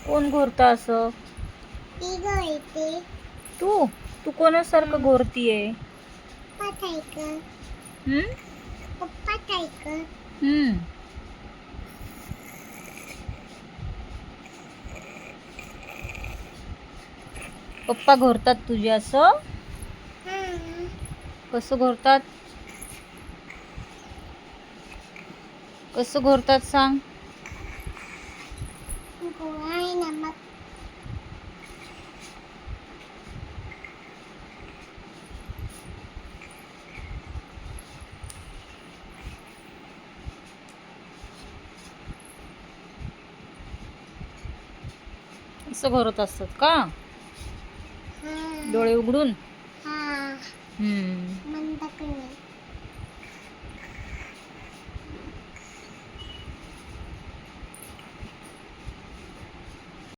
कोण घोरतं असं? ती घोरते. तू तू कोणासारखं घोरतीये? पप्पा काय कर? हम्म पप्पा काय कर? हम्म पप्पा घोरतात तुझे असं? हां. कसं घोरतात? कसं घोरतात सांग? गोळा आहे ना मग. असं घोरत असतात का? हां. डोळे उघडून? हां. हम्म